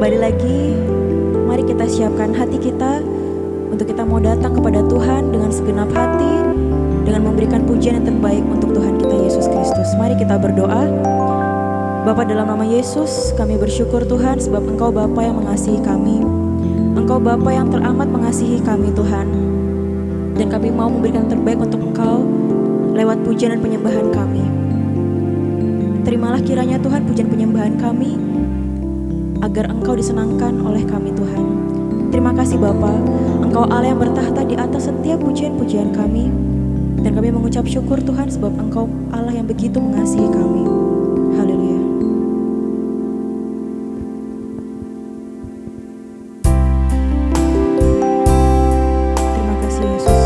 Kembali lagi, mari kita siapkan hati kita untuk kita mau datang kepada Tuhan dengan segenap hati, dengan memberikan pujian yang terbaik untuk Tuhan kita Yesus Kristus. Mari kita berdoa. Bapa, dalam nama Yesus kami bersyukur Tuhan sebab Engkau Bapa yang mengasihi kami. Engkau Bapa yang teramat mengasihi kami Tuhan. Dan kami mau memberikan yang terbaik untuk Engkau lewat pujian dan penyembahan kami. Terimalah kiranya Tuhan pujian penyembahan kami, agar Engkau disenangkan oleh kami Tuhan. Terima kasih Bapa, Engkau Allah yang bertahta di atas setiap pujian-pujian kami. Dan kami mengucap syukur Tuhan sebab Engkau Allah yang begitu mengasihi kami. Haleluya. Terima kasih Yesus.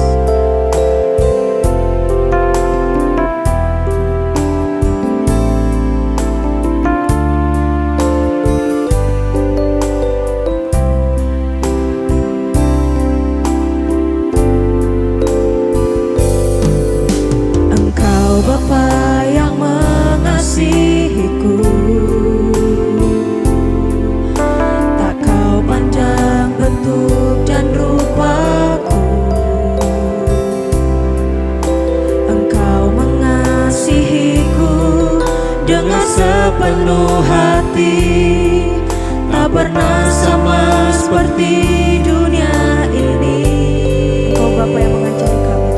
Bapa yang mengasihiku, tak kau pandang bentuk dan rupaku. Engkau mengasihiku dengan sepenuh hati, tak pernah sama seperti dunia ini. Engkau Bapa yang mengajari kami.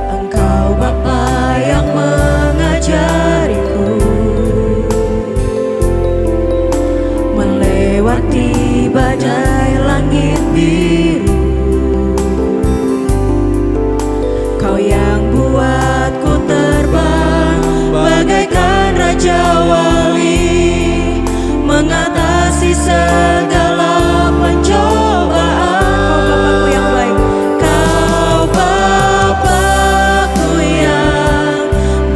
Engkau Bapa yang mengajariku melewati badai langit biru. Kau yang buatku terbang bagaikan raja wali, mengatasi segala pencobaan. Bapakku yang baik. Kau Bapakku yang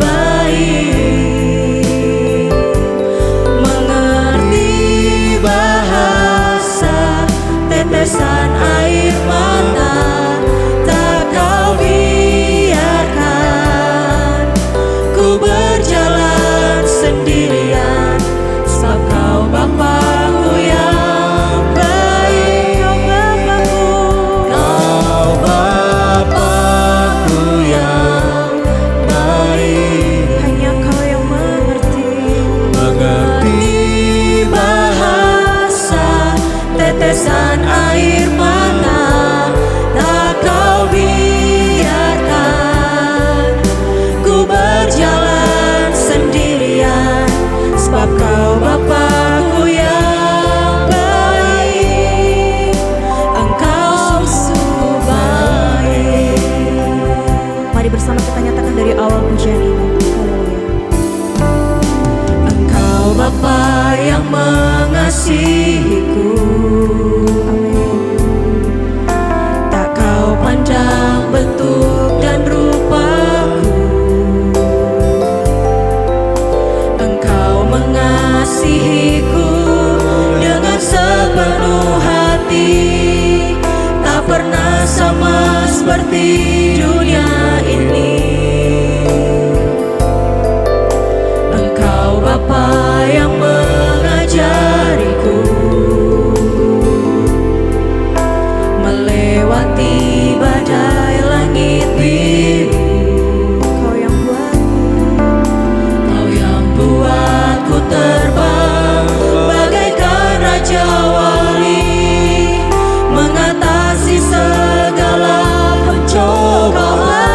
baik, mengerti bahasa tetesan air mata, tak kau biarkan ku berjalan sendirian, sebab kau Bapakku yang baik. Kau Bapakku yang baik, Hanya Kau yang mengerti. mengerti bahasa tetesan air mata, tak kau biarkan ku berjalan sendirian, sebab kau Bapakku yang baik. Engkau sungguh baik. Mari bersama kita nyatakan dari awal pujian ini. Haleluya. Engkau Bapa yang mengasihiku, tak kau pandang bentuk dan rupaku. Engkau mengasihiku dengan sepenuh hati, tak pernah sama seperti dunia ini. Engkau Bapa yang mengajariku melewati badai langit biru. Kau yang Kau yang buatku terbang bagaikan raja wali, mengatasi segala pencobaan.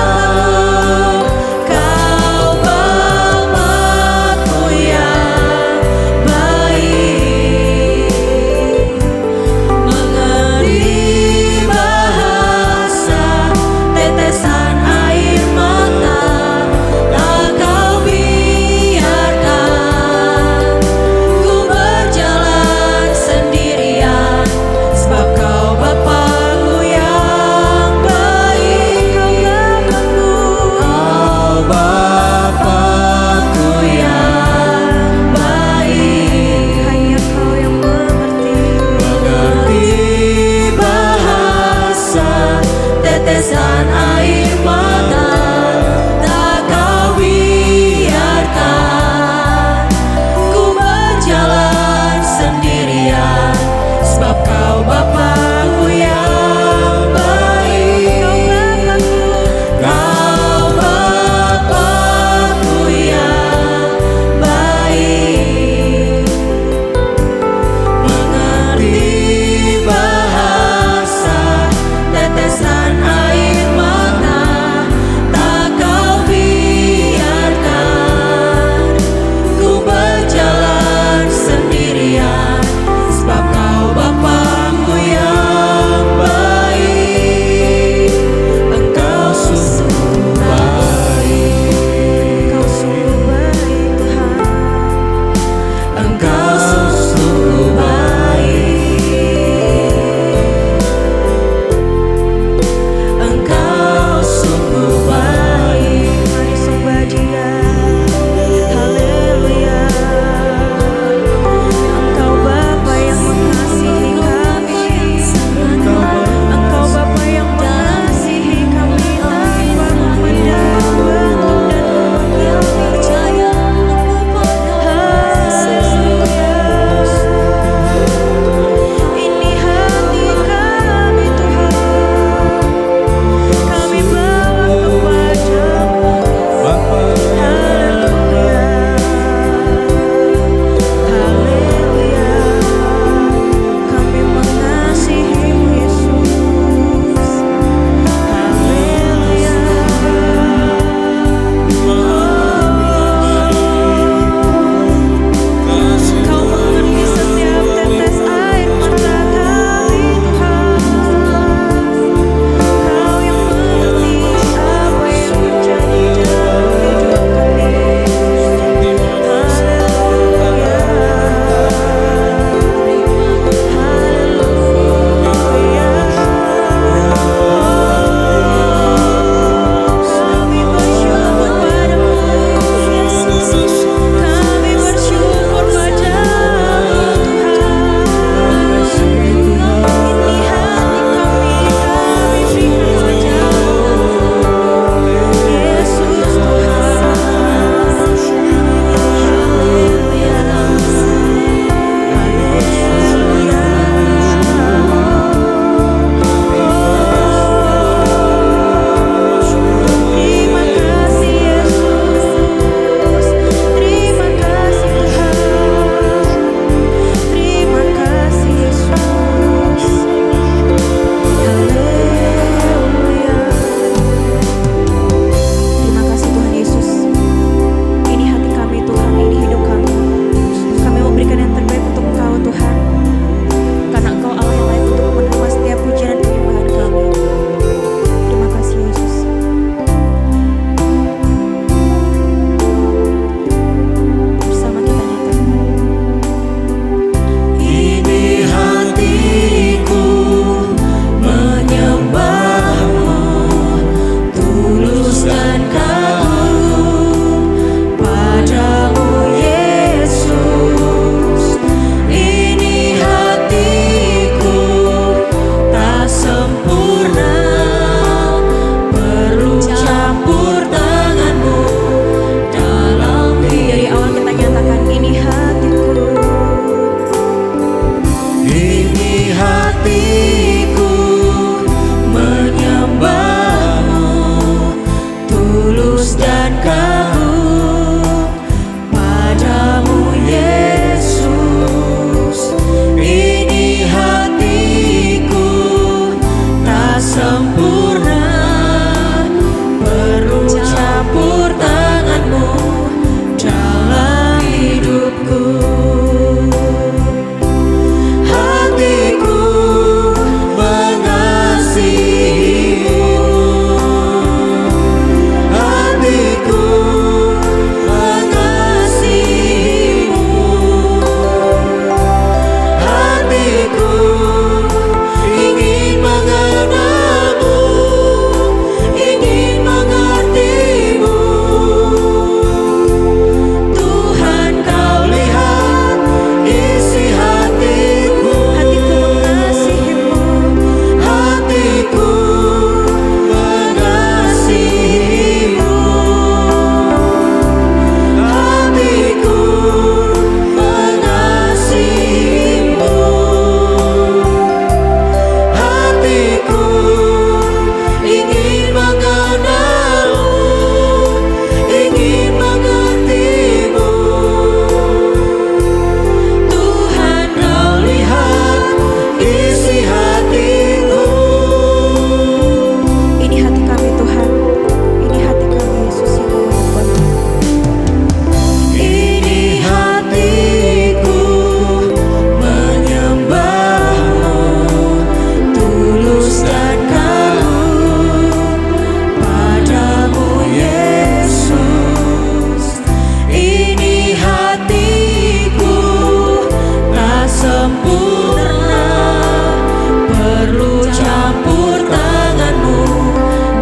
campur tangan-Mu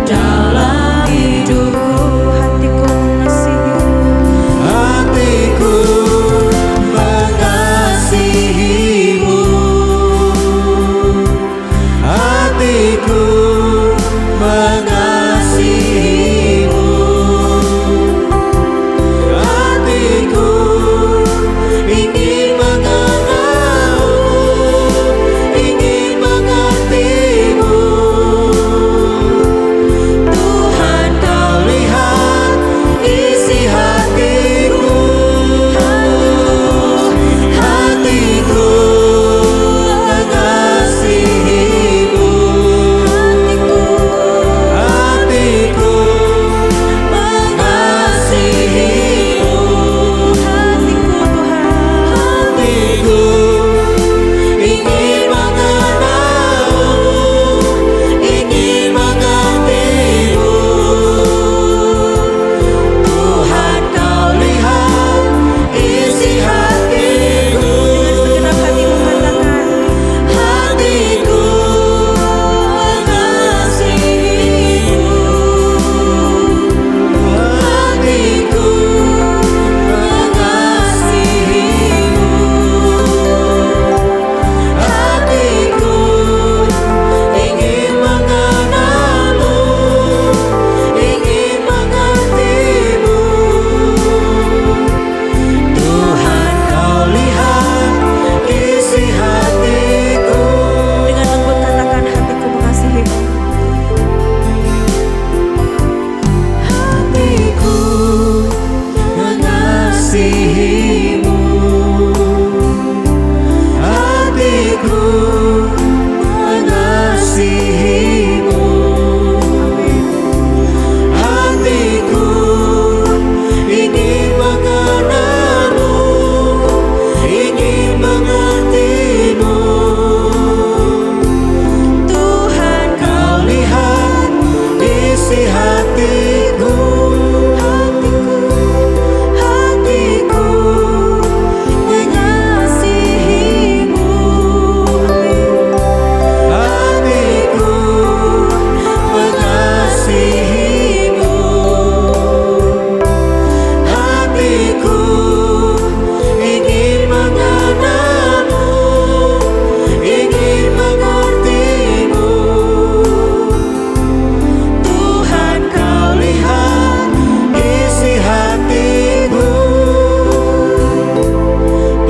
dalam hidupku. Hatiku Mengasihi-Mu, hatiku mengasihi-Mu, hatiku ingin mengenal-Mu, ingin mengerti-Mu. Tuhan, Kau lihat isi hatiku. Hatiku mengasihi-Mu, hatiku mengasihi-Mu, hatiku ingin mengenal-Mu, ingin mengerti-Mu. Tuhan, Kau lihat isi hatiku. dengan segenap hatimu katakan, Hatiku mengasihi-Mu, hatiku mengasihi-Mu, hatiku ingin mengenal-Mu, ingin mengerti-Mu. Tuhan, Kau lihat isi hatiku. dengan lembut katakan, hatiku mengasihimu. Hatiku mengasihi-Mu, hatiku mengasihi-Mu, hatiku ingin mengenal-Mu, ingin mengerti-Mu. Tuhan, Kau lihat isi hatiku. Hatiku mengasihi-Mu, hatiku mengasihi-Mu, hatiku ingin mengenal-Mu, ingin mengerti-Mu. Tuhan, Kau lihat isi hatiku.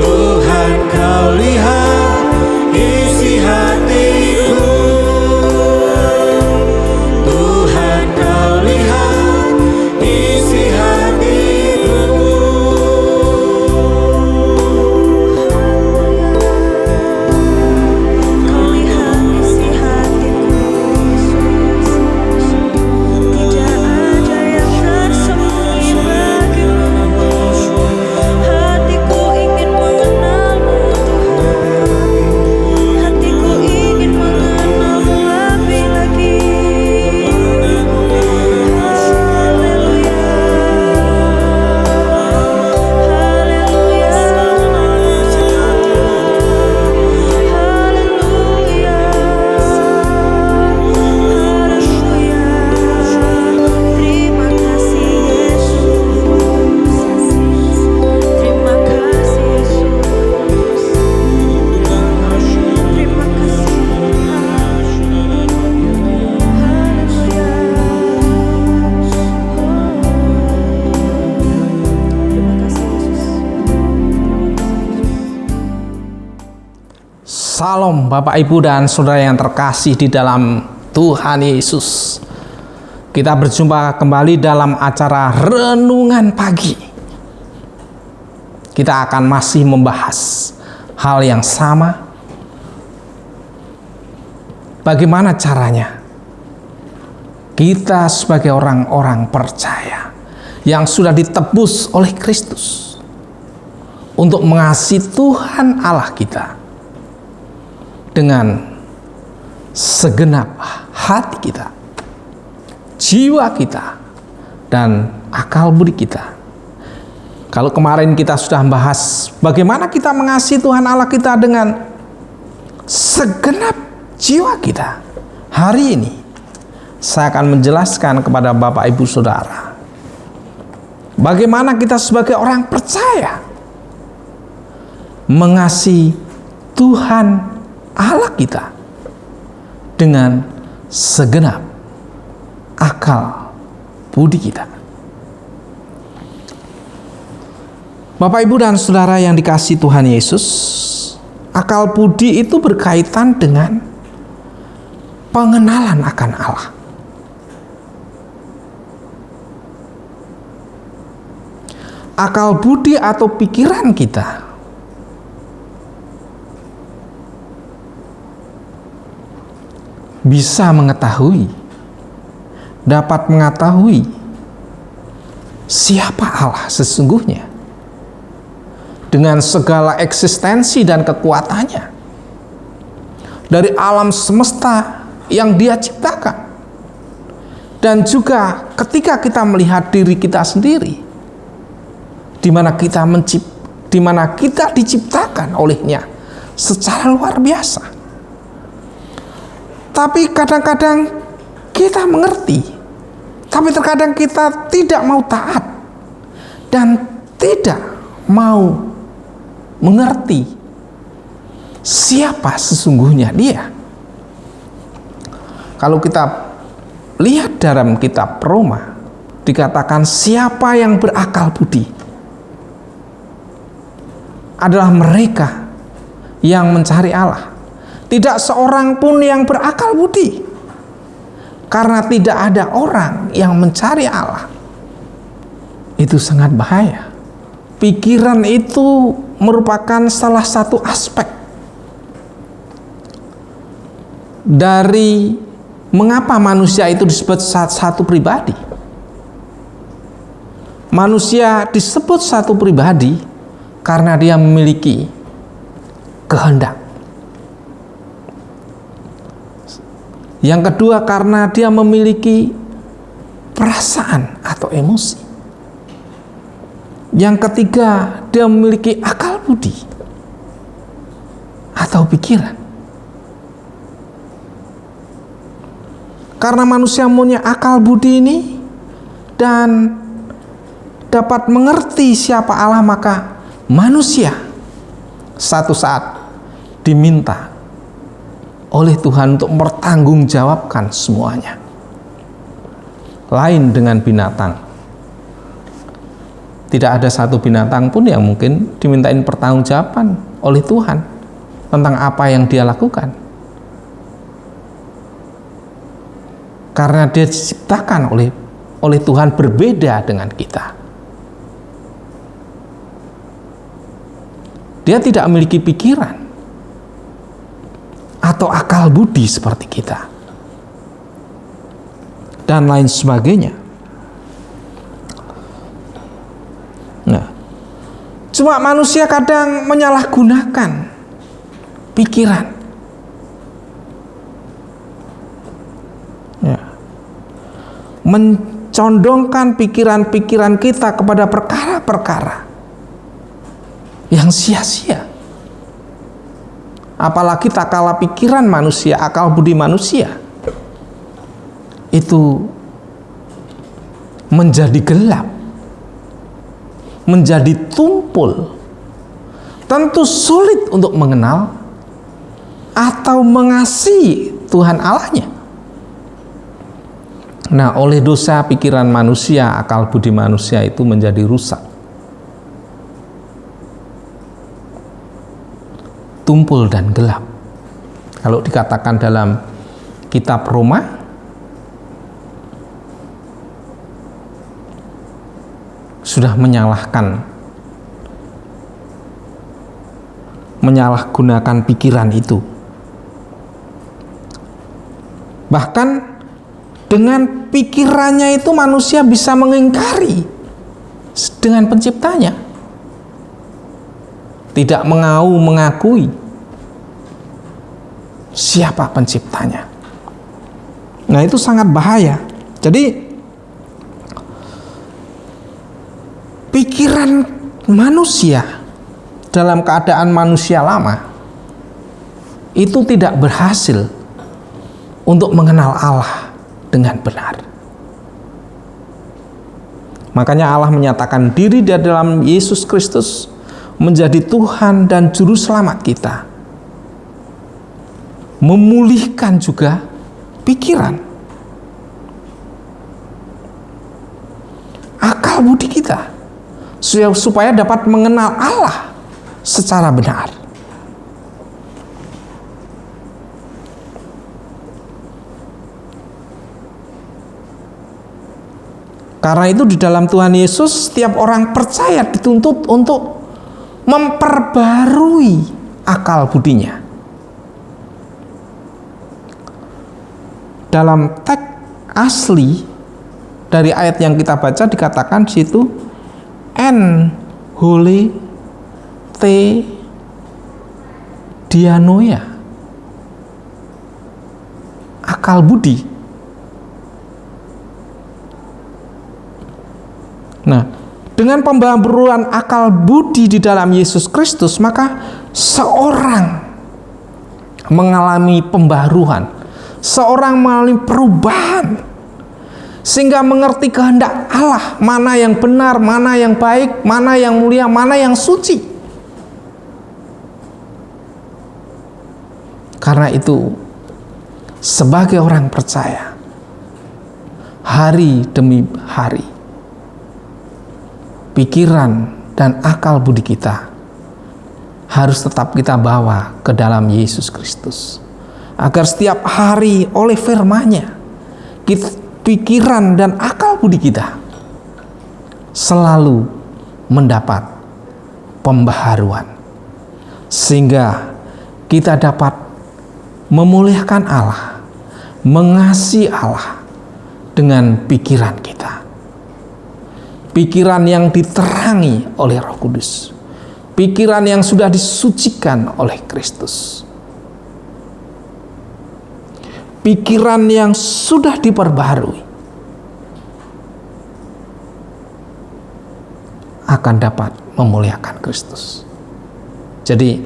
Tuhan, Kau lihat isi hatiku. Tuhan, Kau lihat isi hatiku. Kau lihat isi hatiku, Yesus. Tidak ada yang tersembunyi bagimu. Hatiku ingin mengenal-Mu, Tuhan. Hatiku ingin mengenal-Mu lebih lagi. Haleluya. Haleluya. Haleluya. Haleluya. Terima kasih Yesus. Terima kasih Yesus. Terima kasih. Haleluya. Terima kasih Yesus. Salam Bapak Ibu dan Saudara yang terkasih di dalam Tuhan Yesus. Kita berjumpa kembali dalam acara Renungan Pagi. Kita akan masih membahas hal yang sama. Bagaimana caranya kita sebagai orang-orang percaya yang sudah ditebus oleh Kristus untuk mengasihi Tuhan Allah kita dengan segenap hati kita, jiwa kita, dan akal budi kita. Kalau kemarin kita sudah membahas bagaimana kita mengasihi Tuhan Allah kita dengan segenap jiwa kita. Hari ini saya akan menjelaskan kepada Bapak Ibu Saudara bagaimana kita sebagai orang percaya mengasihi Tuhan Allah kita dengan segenap akal budi kita. Bapak, Ibu, dan Saudara yang dikasihi Tuhan Yesus, akal budi itu berkaitan dengan pengenalan akan Allah. Akal budi atau pikiran kita bisa mengetahui, dapat mengetahui siapa Allah sesungguhnya dengan segala eksistensi dan kekuatannya dari alam semesta yang Dia ciptakan. Dan juga ketika kita melihat diri kita sendiri, di mana kita diciptakan olehnya secara luar biasa. Tapi kadang-kadang kita mengerti, tapi terkadang kita tidak mau taat dan tidak mau mengerti siapa sesungguhnya Dia. Kalau kita lihat dalam kitab Roma, dikatakan siapa yang berakal budi adalah mereka yang mencari Allah. Tidak seorang pun yang berakal budi, karena tidak ada orang yang mencari Allah. Itu sangat bahaya. Pikiran itu merupakan salah satu aspek dari mengapa manusia itu disebut satu pribadi. Manusia disebut satu pribadi karena dia memiliki kehendak. Yang kedua, karena dia memiliki perasaan atau emosi. Yang ketiga, dia memiliki akal budi atau pikiran. Karena manusia punya akal budi ini dan dapat mengerti siapa Allah, maka manusia satu saat diminta oleh Tuhan untuk mempertanggungjawabkan semuanya. Lain dengan binatang. Tidak ada satu binatang pun yang mungkin dimintain pertanggungjawaban oleh Tuhan tentang apa yang dia lakukan. Karena dia diciptakan oleh Tuhan berbeda dengan kita. Dia tidak memiliki pikiran atau akal budi seperti kita dan lain sebagainya. Nah, cuma manusia kadang menyalahgunakan pikiran, ya, mencondongkan pikiran-pikiran kita kepada perkara-perkara yang sia-sia. Apalagi tak kala pikiran manusia, akal budi manusia itu menjadi gelap, menjadi tumpul, tentu sulit untuk mengenal atau mengasihi Tuhan Allahnya. Nah, oleh dosa pikiran manusia, akal budi manusia itu menjadi rusak, tumpul dan gelap. Kalau dikatakan dalam kitab Roma, sudah menyalahgunakan pikiran itu. Bahkan dengan pikirannya itu manusia bisa mengingkari dengan penciptanya. Tidak mengakui siapa penciptanya. Nah, itu sangat bahaya. Jadi pikiran manusia dalam keadaan manusia lama itu tidak berhasil untuk mengenal Allah dengan benar. Makanya Allah menyatakan diri di dalam Yesus Kristus menjadi Tuhan dan Juru Selamat kita. Memulihkan juga pikiran, akal budi kita, supaya dapat mengenal Allah secara benar. Karena itu di dalam Tuhan Yesus setiap orang percaya dituntut untuk memperbarui akal budinya. Dalam teks asli dari ayat yang kita baca dikatakan di situ en hole te dianoia, akal budi. Nah, dengan pembaharuan akal budi di dalam Yesus Kristus, maka seorang mengalami pembaharuan, seorang mengalami perubahan, sehingga mengerti kehendak Allah, mana yang benar, mana yang baik, mana yang mulia, mana yang suci. Karena itu, sebagai orang percaya, hari demi hari, pikiran dan akal budi kita harus tetap kita bawa ke dalam Yesus Kristus, agar setiap hari oleh firman-Nya pikiran dan akal budi kita selalu mendapat pembaharuan, sehingga kita dapat memuliakan Allah, mengasihi Allah dengan pikiran kita. Pikiran yang diterangi oleh Roh Kudus, pikiran yang sudah disucikan oleh Kristus, pikiran yang sudah diperbarui akan dapat memuliakan Kristus. Jadi,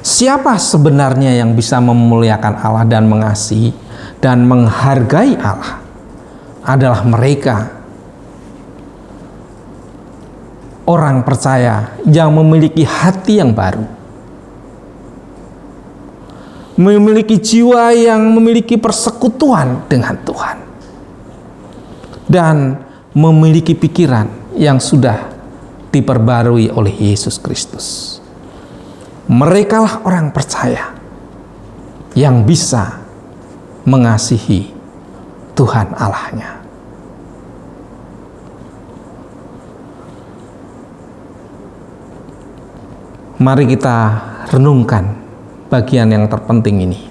siapa sebenarnya yang bisa memuliakan Allah dan mengasihi dan menghargai Allah? Adalah mereka orang percaya yang memiliki hati yang baru, memiliki jiwa yang memiliki persekutuan dengan Tuhan, dan memiliki pikiran yang sudah diperbarui oleh Yesus Kristus. Merekalah orang percaya yang bisa mengasihi Tuhan Allahnya. Mari kita renungkan bagian yang terpenting ini.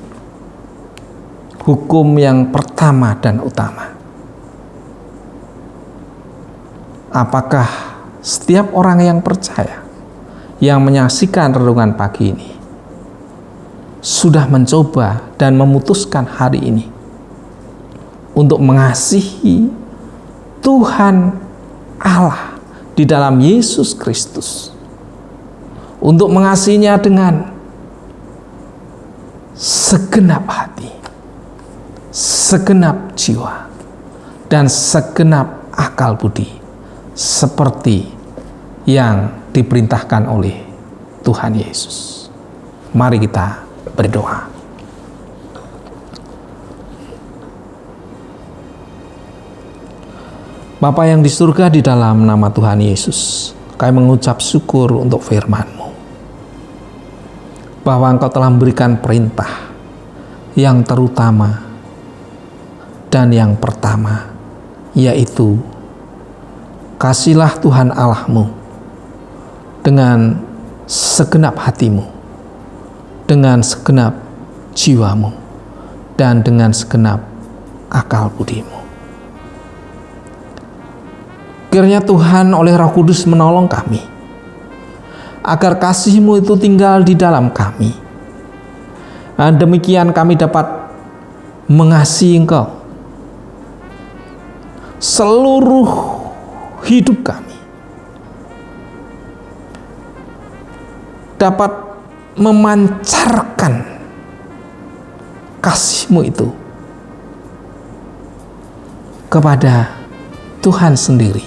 Hukum yang pertama dan utama. Apakah setiap orang yang percaya yang menyaksikan renungan pagi ini sudah mencoba dan memutuskan hari ini untuk mengasihi Tuhan Allah di dalam Yesus Kristus, untuk mengasihinya dengan segenap hati, segenap jiwa, dan segenap akal budi, seperti yang diperintahkan oleh Tuhan Yesus. Mari kita berdoa. Bapa yang di surga, di dalam nama Tuhan Yesus, kami mengucap syukur untuk firman-Mu, bahwa Engkau telah memberikan perintah yang terutama dan yang pertama, yaitu kasihlah Tuhan Allah-Mu dengan segenap hatimu, dengan segenap jiwamu, dan dengan segenap akal budimu. Kiranya Tuhan oleh Roh Kudus menolong kami, agar kasih-Mu itu tinggal di dalam kami. Dan demikian kami dapat mengasihi Engkau seluruh hidup kami, dapat memancarkan kasih-Mu itu kepada Tuhan sendiri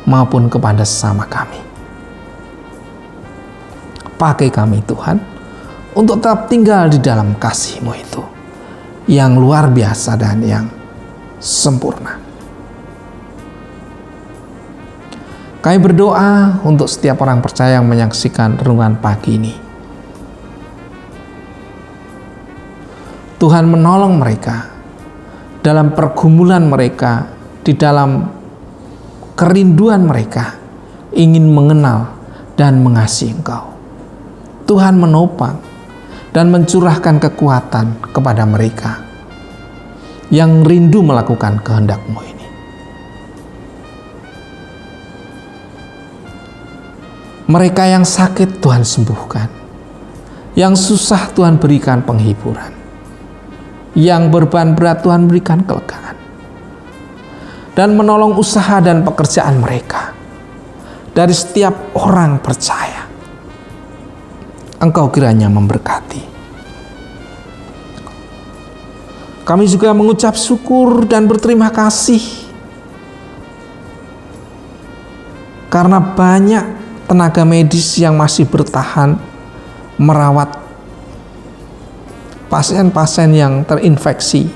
maupun kepada sesama kami. Pakai kami Tuhan untuk tetap tinggal di dalam kasih-Mu itu yang luar biasa dan yang sempurna. Kami berdoa untuk setiap orang percaya yang menyaksikan renungan pagi ini. Tuhan menolong mereka dalam pergumulan mereka, di dalam kerinduan mereka ingin mengenal dan mengasihi Engkau. Tuhan menopang dan mencurahkan kekuatan kepada mereka yang rindu melakukan kehendak-Mu ini. Mereka yang sakit Tuhan sembuhkan, yang susah Tuhan berikan penghiburan, yang beban berat Tuhan berikan kelegaan, dan menolong usaha dan pekerjaan mereka. Dari setiap orang percaya, Engkau kiranya memberkati. Kami juga mengucap syukur dan berterima kasih karena banyak tenaga medis yang masih bertahan merawat pasien-pasien yang terinfeksi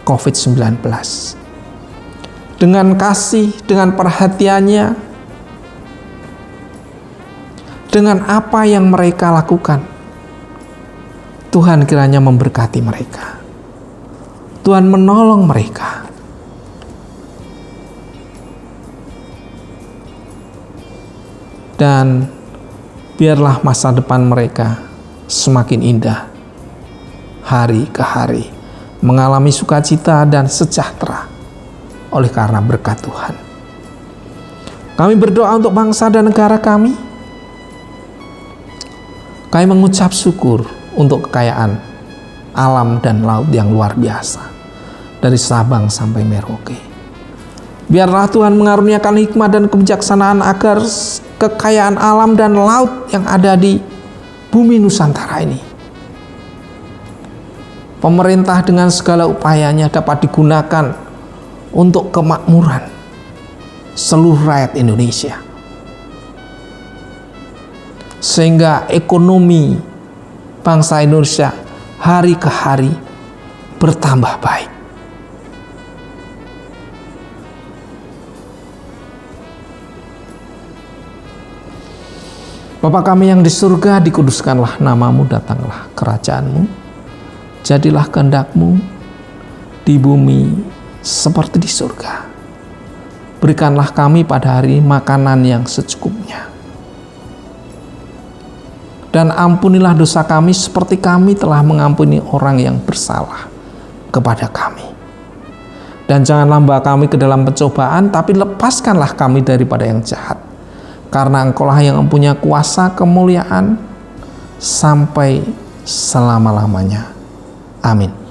COVID-19. Dengan kasih, dengan perhatiannya, dengan apa yang mereka lakukan, Tuhan kiranya memberkati mereka. Tuhan menolong mereka. Dan biarlah masa depan mereka semakin indah hari ke hari, mengalami sukacita dan sejahtera oleh karena berkat Tuhan. Kami berdoa untuk bangsa dan negara kami. Kami mengucap syukur untuk kekayaan alam dan laut yang luar biasa dari Sabang sampai Merauke. Biarlah Tuhan mengaruniakan hikmat dan kebijaksanaan agar kekayaan alam dan laut yang ada di bumi Nusantara ini, pemerintah dengan segala upayanya dapat digunakan untuk kemakmuran seluruh rakyat Indonesia, sehingga ekonomi bangsa Indonesia hari ke hari bertambah baik. Bapa kami yang di surga, dikuduskanlah nama-Mu, datanglah kerajaan-Mu, jadilah kehendak-Mu di bumi seperti di surga. Berikanlah kami pada hari makanan yang secukupnya. Dan ampunilah dosa kami seperti kami telah mengampuni orang yang bersalah kepada kami. Dan janganlah membawa kami ke dalam pencobaan, tapi lepaskanlah kami daripada yang jahat. Karena Engkaulah yang mempunyai kuasa kemuliaan sampai selama-lamanya. Amin.